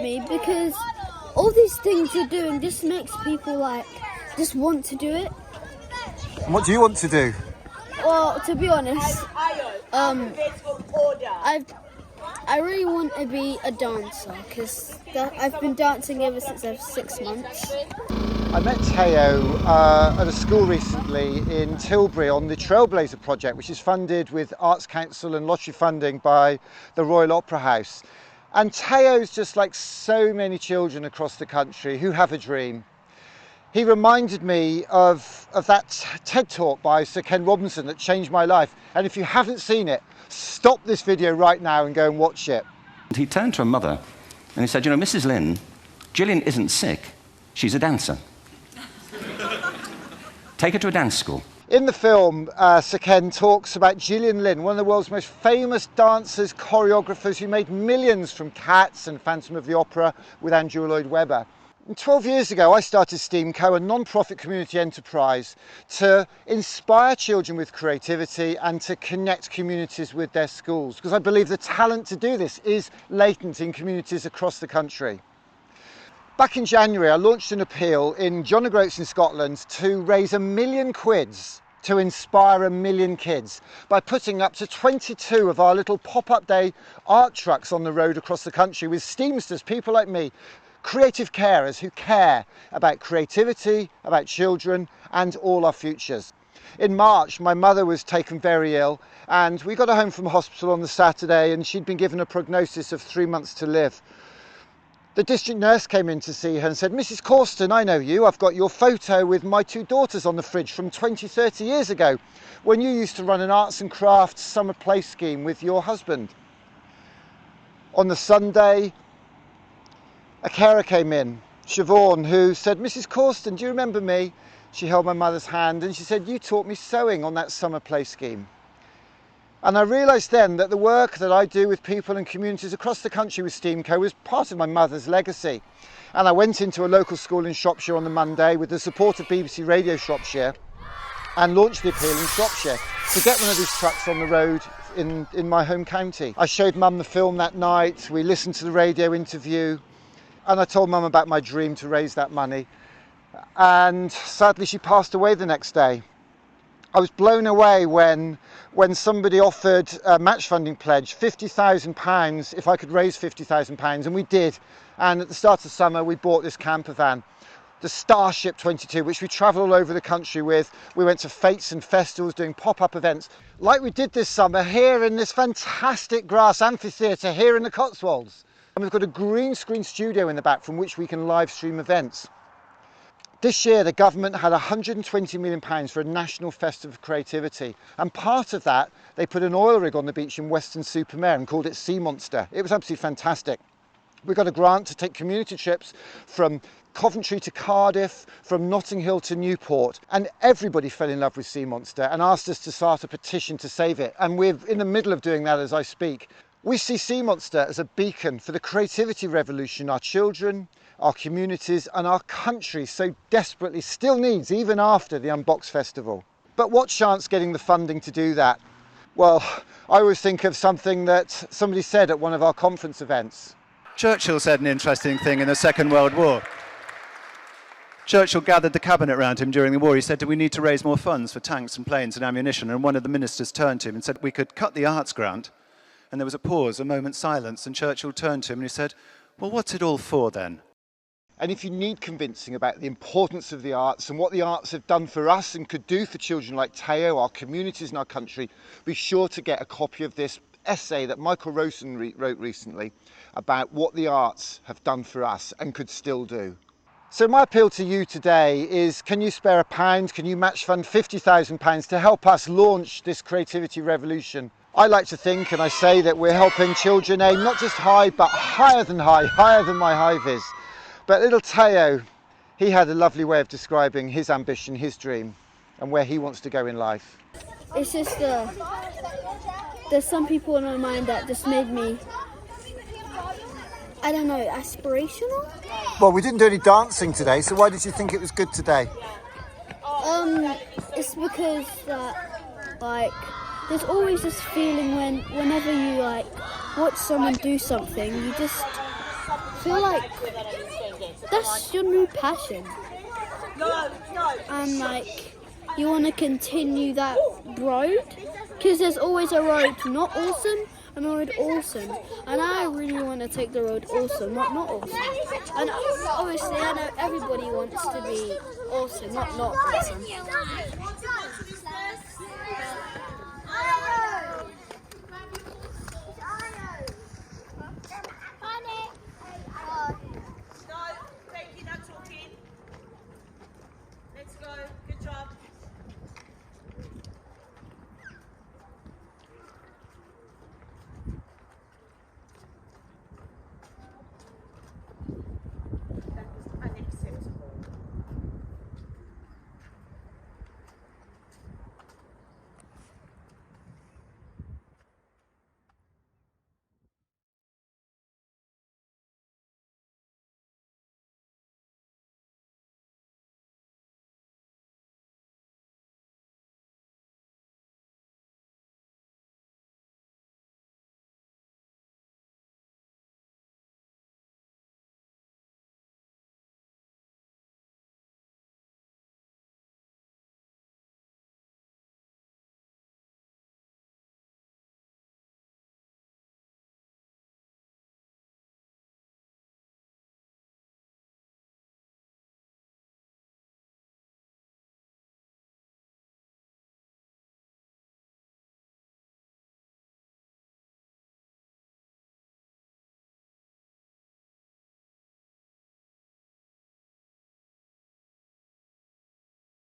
me because all these things you're doing just makes people like just want to do it. And what do you want to do? Well, to be honest, I really want to be a dancer because I've been dancing ever since I was 6 months. I met Teo at a school recently in Tilbury on the Trailblazer project, which is funded with Arts Council and lottery funding by the Royal Opera House. And Teo's just like so many children across the country who have a dream. He reminded me of that TED talk by Sir Ken Robinson that changed my life. And if you haven't seen it, stop this video right now and go and watch it. He turned to a mother and he said, you know, Mrs. Lynn, Gillian isn't sick, she's a dancer. Take her to a dance school. In the film, Sir Ken talks about Gillian Lynn, one of the world's most famous dancers, choreographers who made millions from Cats and Phantom of the Opera with Andrew Lloyd Webber. And 12 years ago, I started STEAMco, a non-profit community enterprise to inspire children with creativity and to connect communities with their schools, because I believe the talent to do this is latent in communities across the country. Back in January, I launched an appeal in John O'Groats in Scotland to raise £1 million to inspire 1 million kids by putting up to 22 of our little pop-up day art trucks on the road across the country with Steamsters, people like me, creative carers who care about creativity, about children and all our futures. In March, my mother was taken very ill and we got her home from hospital on the Saturday and she'd been given a prognosis of 3 months to live. The district nurse came in to see her and said, Mrs. Causton, I know you. I've got your photo with my 2 daughters on the fridge from 20, 30 years ago when you used to run an arts and crafts summer play scheme with your husband. On the Sunday, a carer came in, Siobhan, who said, Mrs. Causton, do you remember me? She held my mother's hand and she said, you taught me sewing on that summer play scheme. And I realised then that the work that I do with people and communities across the country with STEAMco was part of my mother's legacy. And I went into a local school in Shropshire on the Monday with the support of BBC Radio Shropshire and launched the appeal in Shropshire to get one of these trucks on the road in my home county. I showed Mum the film that night, we listened to the radio interview, and I told Mum about my dream to raise that money. And sadly she passed away the next day. I was blown away when somebody offered a match funding pledge, £50,000, if I could raise £50,000, and we did. And at the start of summer, we bought this camper van, the Starship 22, which we travel all over the country with. We went to fetes and festivals doing pop-up events, like we did this summer here in this fantastic grass amphitheatre here in the Cotswolds. And we've got a green screen studio in the back from which we can live stream events. This year, the government had £120 million for a national festival of creativity. And part of that, they put an oil rig on the beach in Weston-super-Mare and called it Sea Monster. It was absolutely fantastic. We got a grant to take community trips from Coventry to Cardiff, from Notting Hill to Newport. And everybody fell in love with Sea Monster and asked us to start a petition to save it. And we're in the middle of doing that as I speak. We see Sea Monster as a beacon for the creativity revolution our children, our communities and our country so desperately still needs, even after the Unbox Festival. But what chance getting the funding to do that? Well, I always think of something that somebody said at one of our conference events. Churchill said an interesting thing in the Second World War. Churchill gathered the cabinet around him during the war. He said, do we need to raise more funds for tanks and planes and ammunition? And one of the ministers turned to him and said, we could cut the arts grant. And there was a pause, a moment's silence, and Churchill turned to him and he said, well, what's it all for then? And if you need convincing about the importance of the arts and what the arts have done for us and could do for children like Teo, our communities in our country, be sure to get a copy of this essay that Michael Rosen wrote recently about what the arts have done for us and could still do. So my appeal to you today is, can you spare £1? Can you match fund £50,000 to help us launch this creativity revolution? I like to think, and I say, that we're helping children aim not just high, but higher than high, higher than my high vis. But little Teo, he had a lovely way of describing his ambition, his dream, and where he wants to go in life. It's just there's some people in my mind that just made me, I don't know, aspirational? Well, we didn't do any dancing today, so why did you think it was good today? It's because there's always this feeling whenever you watch someone do something, you just feel like that's your new passion. And like, you want to continue that road, because there's always a road not awesome and a road awesome, and I really want to take the road awesome, not awesome. And obviously I know everybody wants to be awesome, not awesome. Thank you, that's talking. Let's go. Good job.